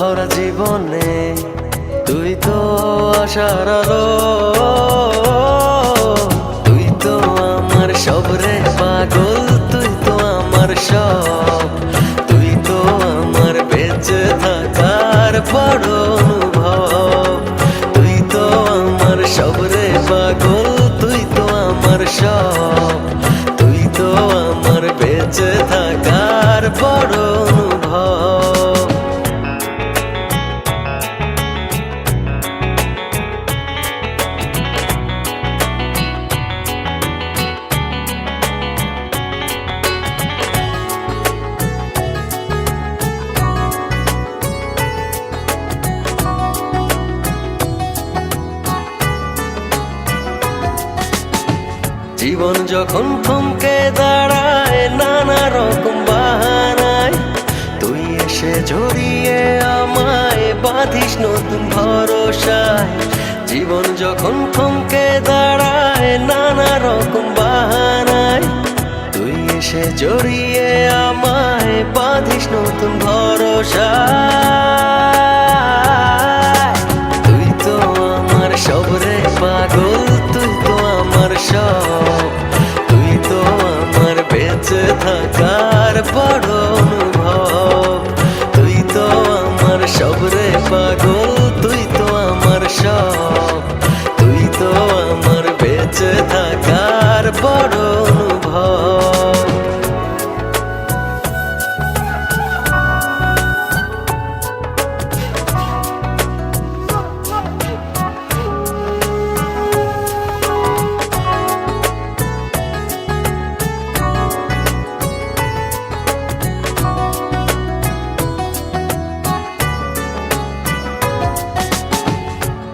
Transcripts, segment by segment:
ভরা জীবনে তুই তো আশার আলো, তুই তো আমার সব রে পাগল, তুই তো আমার সব, তুই তো আমার বেঁচে থাকার বড় অনুভব, তুই তো আমার সব রে পাগল, তুই তো আমার সব, তুই তো আমার বেঁচে থাকার বড় অনুভব। জীবন যখন থমকে দাঁড়ায় নানা রকম বাহানায়, তুই এসে জড়িয়ে আমায় বাঁধিস নতুন ভরসায়। জীবন যখন থমকে দাঁড়ায় নানা রকম বাহানায়, তুই এসে জড়িয়ে আমায় বাঁধিস নতুন ভরসায়। তুই তো আমার সব রে পাগল, তুই তো আমার সব, তুই তো আমার বেঁচে থাকার বড় অনুভব, তুই তো আমার সব রে পাগল, তুই তো আমার সব, তুই তো আমার বেঁচে থাকার বড় অনুভব।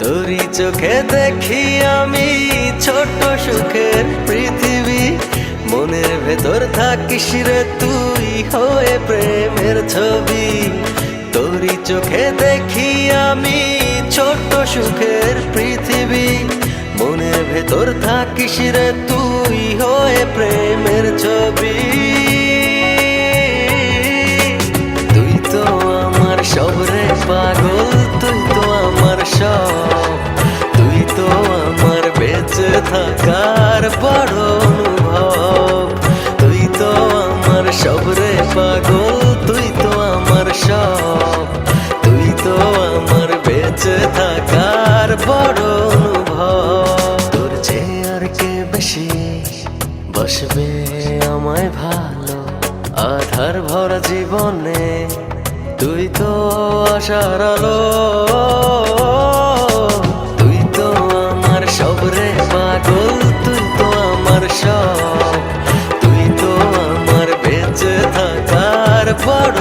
তোরই চোখে দেখি আমি ছোট সুখের পৃথিবী, মনের ভেতর থাকিস রে তুই হয়ে প্রেমের ছবি। তোরই চোখে দেখি আমি ছোট সুখের পৃথিবী, মনের ভেতর থাকিস রে তুই হয়ে প্রেমের ছবি। তুই তো আমার সব রে পাগল, তুই তো আমার সব, তুই তো আমার বেঁচে থাকার বড় অনুভব, তুই তো আমার সব রে পাগল, তুই তো আমার সব, তুই তো আমার বেঁচে থাকার বড় অনুভব। তোর চেয়ে আর কে বেশি বসবে আমায় ভালো, আধার ভরা জীবনে তুই তো আশার আলো, তুই তো আমার সব রে পাগল, তুই তো আমার সব, তুই তো আমার বেঁচে থাকার বড়